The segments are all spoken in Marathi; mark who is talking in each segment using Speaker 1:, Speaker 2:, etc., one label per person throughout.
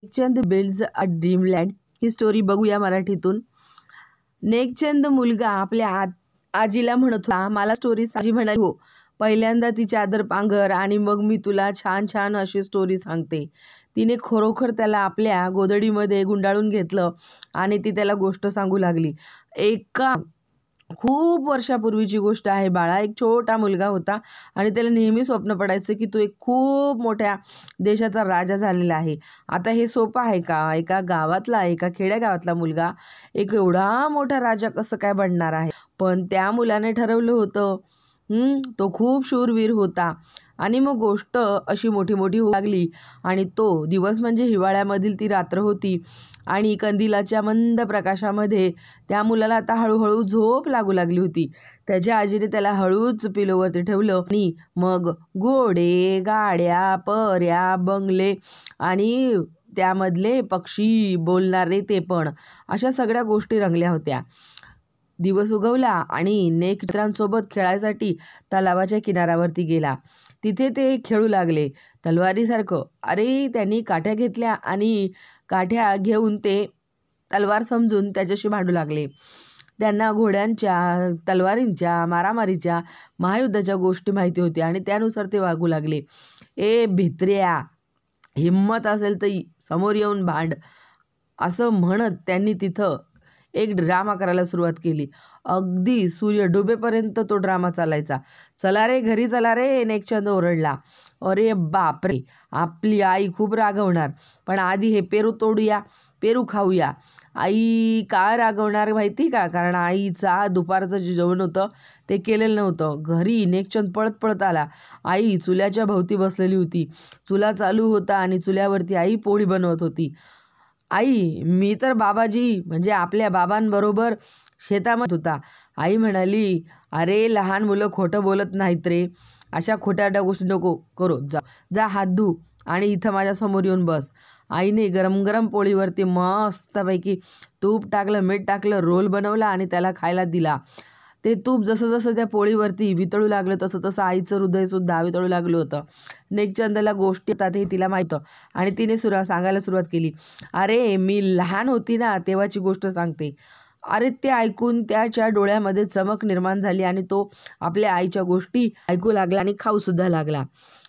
Speaker 1: Nek Chand builds a Dreamland he story बघूया मराठीतून। नेकचंद मुलगा आपल्या आजीला म्हणत होता, मला स्टोरी आजी म्हणाली, हो. पहिल्यांदा तिची आदर पांघर आणि मग मी तुला छान छान अशी स्टोरी सांगते. तिने खरोखर त्याला आपल्या गोदडीमध्ये गुंडाळून घेतलं आणि ती त्याला गोष्ट सांगू लागली. एका खूप वर्षापूर्वीची गोष्ट आहे बाळा. एक छोटा मुलगा होता आणि त्याला नेहमी स्वप्न पडायचं की तो एक खूप मोठ्या देशाचा राजा झालेला आहे. आता हे सोपं आहे का? एका गावातला, एका खेड्यागावातला मुलगा एक एवढा मोठा राजा कसं काय बनणार आहे? पण त्या मुलाने ठरवलं होतं. तो खूप शूरवीर होता आणि मग गोष्ट अशी मोठी मोठी होऊ लागली आणि तो दिवस म्हणजे हिवाळ्यामधील ती रात्र होती आणि कंदिलाच्या मंद प्रकाशामध्ये त्या मुलाला आता हळूहळू झोप लागू लागली होती. त्याच्या आजीने त्याला हळूच पिलोवरती ठेवलं आणि मग घोडे, गाड्या, पर्या, बंगले आणि त्यामधले पक्षी, बोलणारे ते पण, अशा सगळ्या गोष्टी रंगल्या होत्या. दिवस उगवला आणि नेक मित्रांसोबत खेळायसाठी तलावाच्या किनाऱ्यावरती गेला. तिथे ते खेळू लागले तलवारीसारखं. अरे, त्यांनी काठ्या घेतल्या आणि काठ्या घेऊन ते तलवार समजून त्याच्याशी भांडू लागले. त्यांना घोड्यांच्या, तलवारींच्या, मारामारीच्या, महायुद्धाच्या गोष्टी माहिती होत्या आणि त्यानुसार ते वागू लागले. ए भित्र्या, हिम्मत असेल तर समोर येऊन भांड, असं म्हणत त्यांनी तिथं एक ड्रामा करायला सुरुवात केली. अगदी सूर्य डुबेपर्यंत तो ड्रामा चालायचा. चला रे घरी, चला रे, नेकचंद ओरडला. अरे बापरे, आपली आई खूप रागवणार, पण आधी हे पेरू तोडूया, पेरू खाऊया. आई का रागवणार माहिती का? कारण आईचा दुपारचं जे जेवण होतं ते केलेलं नव्हतं. घरी नेकचंद पळत पळत आला. आई चुल्याच्या भोवती बसलेली होती. चुला चालू होता आणि चुल्यावरती आई पोळी बनवत होती. आई, मी तर बाबाजी म्हणजे आपल्या बाबांबरोबर शेतामध्ये होता. आई म्हणाली, अरे लहान मुलं खोटं बोलत नाहीत रे, अशा खोट्या गोष्टी नको करू. जा हात धू आणि इथं माझ्यासमोर येऊन बस. आईने गरम गरम पोळीवरती मस्तपैकी तूप टाकलं, मीठ टाकलं, रोल बनवला आणि त्याला खायला दिला. ते तूप जसं जसं त्या पोळीवरती वितळू लागलं तसं तसं आईचं हृदयसुद्धा वितळू लागलं होतं. नेकचंदला गोष्टी येतात हे तिला माहीत आणि तिने सांगायला सुरुवात केली. अरे, मी लहान होती ना तेव्हाची गोष्ट सांगते. अरे, ते ऐकून त्याच्या डोळ्यामध्ये चमक निर्माण झाली आणि तो आपल्या आईच्या गोष्टी ऐकू लागला आणि खाऊसुद्धा लागला.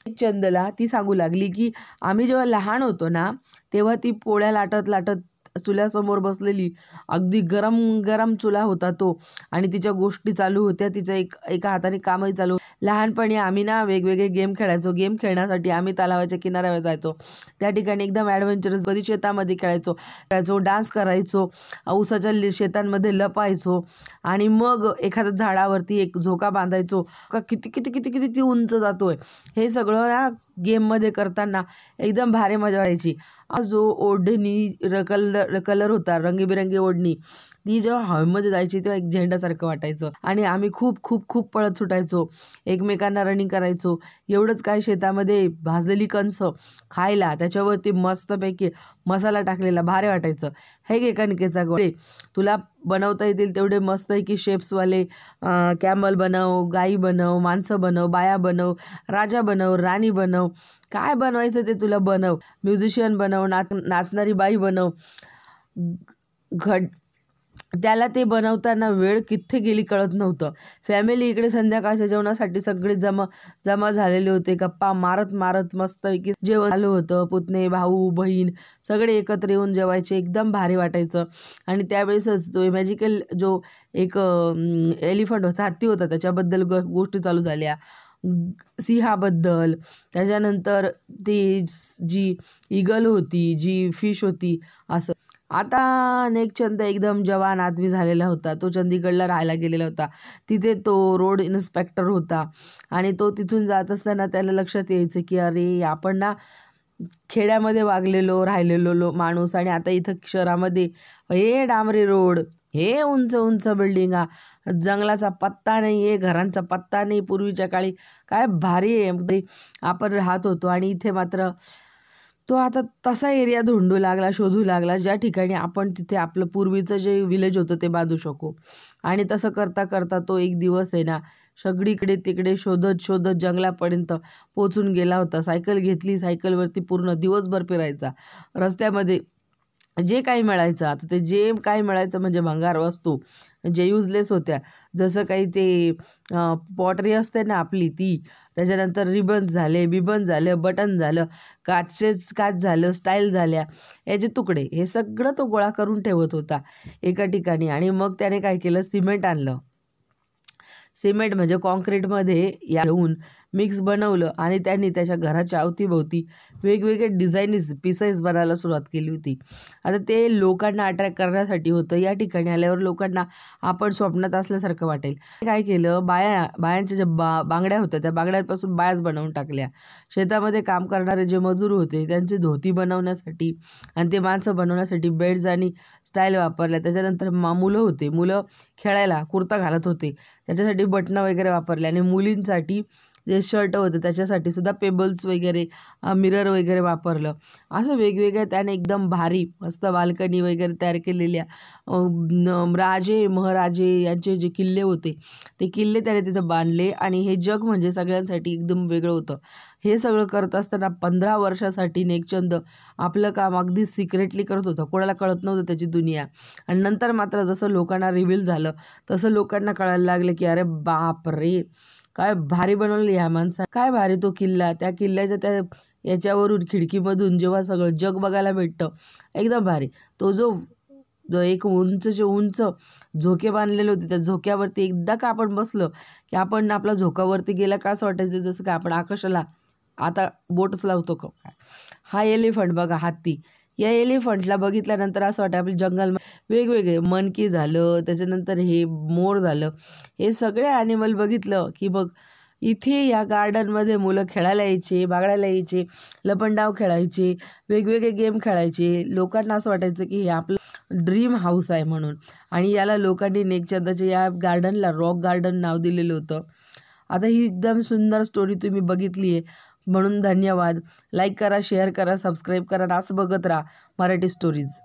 Speaker 1: नेकचंदला ती सांगू लागली की आम्ही जेव्हा लहान होतो ना तेव्हा ती पोळ्या लाटत लाटत चुल्यासमोर बसलेली, अगदी गरम गरम चुला होता तो आणि तिच्या गोष्टी चालू होत्या. तिच्या एका हाताने कामही चालू. लहानपणी आम्ही ना वेगवेगळे गेम खेळायचो. गेम खेळण्यासाठी आम्ही तलावाच्या किनाऱ्यावर जायचो. त्या ठिकाणी एकदम ॲडव्हेंचरस, कधी शेतामध्ये खेळायचो, डान्स करायचो, ऊसाच्या शेतांमध्ये लपायचो आणि मग एखाद्या झाडावरती एक झोका बांधायचो का किती किती किती किती किती उंच जातोय. हे सगळं ना गेममध्ये करताना एकदम भारी मजा वाटायची. जो ओढणी कलर होता, रंगीबिरंगी ओढणी, ती जेव्हा हवेमध्ये जायची तेव्हा एक झेंड्यासारखं वाटायचं आणि आम्ही खूप खूप खूप पळत सुटायचो, एकमेकांना रनिंग करायचो. एवढंच काय, शेतामध्ये भाजलेली कणस खायला, त्याच्यावरती मस्तपैकी मसाला टाकलेला भारी वाटायचं. हे घे कणकेचा गोळे, तुला बनवता येतील तेवढे मस्तपैकी शेप्सवाले कॅमल बनव, गाई बनव, माणसं बनव, बाया बनव, राजा बनव, राणी बनव, काय बनवायचं ते तुला बनव, म्युझिशियन बनव, नाचणारी बाई बनव. त्याला ते बनवताना वेळ किती गेली कळत नव्हतं. फॅमिली इकडे संध्याकाळच्या जेवणासाठी सगळे जमा झालेले होते. गप्पा मारत मारत मस्तपैकी जेवण चालू होतं. पुतणे, भाऊ, बहीण सगळे एकत्र येऊन जेवायचे. एकदम भारी वाटायचं. आणि त्यावेळेसच तो मॅजिकल जो एक एलिफंट होता, हत्ती होता, त्याच्याबद्दल गोष्टी चालू झाल्या, सिंहाबद्दल. त्याच्यानंतर ती जी इगल होती, जी फिश होती, असं. आता नेकचंद एकदम जवान आदमी झालेला होता. तो चंदीगडला राहायला गेलेला होता. तिथे तो रोड इन्स्पेक्टर होता आणि तो तिथून जात असताना त्याला लक्षात यायचं की अरे, आपण ना खेड्यामध्ये राहिलेलो माणूस आणि आता इथं शहरामध्ये हे डांबरी रोड, हे उंच उंच बिल्डिंगा, जंगलाचा पत्ता नाही आहे, घरांचा पत्ता नाही. पूर्वीच्या काळी काय भारी आहे आपण राहत होतो आणि इथे मात्र तो आता तसा एरिया शोधू लागला ज्या ठिकाणी आपण तिथे आपलं पूर्वीचं जे विलेज होतं ते बांधू शकू. आणि तसं करता करता तो एक दिवस आहे ना सगळीकडे तिकडे शोधत शोधत जंगलापर्यंत पोचून गेला होता. सायकल घेतली, सायकलवरती पूर्ण दिवसभर फिरायचा. रस्त्यामध्ये जे काही मिळायचं, आता ते जे काही मिळायचं म्हणजे भंगार वस्तू जे युजलेस होत्या, जसं काही ते पॉटरी असते ना आपली ती, त्याच्यानंतर रिबन्स झाले, बिबन झालं, बटन झालं, काच झालं, स्टाईल झाल्या, याचे तुकडे, हे सगळं तो गोळा करून ठेवत होता एका ठिकाणी. आणि मग त्याने काय केलं, सिमेंट आणलं. सिमेंट म्हणजे कॉन्क्रीटमध्ये घेऊन मिक्स बनवलं आणि त्यांनी त्याच्या घराच्या अवतीभोवती वेगवेगळे पीसेस बनायला सुरुवात केली होती. आता ते लोकांना अट्रॅक्ट करण्यासाठी होतं. या ठिकाणी आल्यावर लोकांना आपण स्वप्नात असल्यासारखं वाटेल. काय केलं, बायांच्या ज्या बांगड्या होत्या त्या बांगड्यांपासून बायाच बनवून टाकल्या. शेतामध्ये काम करणारे जे मजूर होते त्यांची धोती बनवण्यासाठी आणि ते माणसं बनवण्यासाठी बेड्स आणि स्टाईल वापरल्या. त्याच्यानंतर मुलं खेळायला कुर्ता घालत होते, त्याच्यासाठी बटणं वगैरे वापरले. आणि मुलींसाठी जे शर्ट होते त्याच्यासाठी सुद्धा पेबल्स वगैरे, मिरर वगैरे वापरलं. असं वेगवेगळ्या त्याने एकदम भारी मस्त बाल्कनी वगैरे तयार केलेल्या. राजे महाराजे यांचे जे किल्ले होते ते किल्ले त्याने तिथं बांधले. आणि हे जग म्हणजे सगळ्यांसाठी एकदम वेगळं होतं. हे सगळं करत असताना 15 वर्षासाठी नेकचंद आपलं काम अगदी सिक्रेटली करत होता. कोणाला कळत नव्हतं त्याची दुनिया. आणि नंतर मात्र जसं लोकांना रिव्हील झालं तसं लोकांना कळायला लागलं की अरे बाप रे, काय भारी बनवली ह्या माणसा, काय भारी तो किल्ला. त्या किल्ल्याच्या त्या याच्यावरून खिडकीमधून जेव्हा सगळं जग बघायला भेटतं, एकदम भारी. तो जो एक उंच झोके बांधलेले होते, त्या झोक्यावरती एकदा का आपण बसलं की आपण आपला झोकावरती गेला का असं वाटायचं जसं का आपण आकाशाला आता बोटच लावतो का काय. हा एलिफंट बघा, हत्ती. या एलिफंटला बघितल्यानंतर असं वाटतं आपल्या जंगल वेगवेगळे मनकी झालं, त्याच्यानंतर हे मोर झालं, हे सगळे ॲनिमल बघितलं की मग इथे या गार्डनमध्ये मुलं खेळायला यायचे, बागडायला यायचे, लपंडाव खेळायचे, वेगवेगळे गेम खेळायचे. लोकांना असं वाटायचं की हे आपलं ड्रीम हाऊस आहे म्हणून. आणि याला लोकांनी नेकचंदच्या या गार्डनला रॉक गार्डन नाव दिलेलं होतं. आता ही एकदम सुंदर स्टोरी तुम्ही बघितली आहे म्हणून धन्यवाद. लाईक करा, शेअर करा, सबस्क्राईब करा आणि असं बघत राहा मराठी स्टोरीज.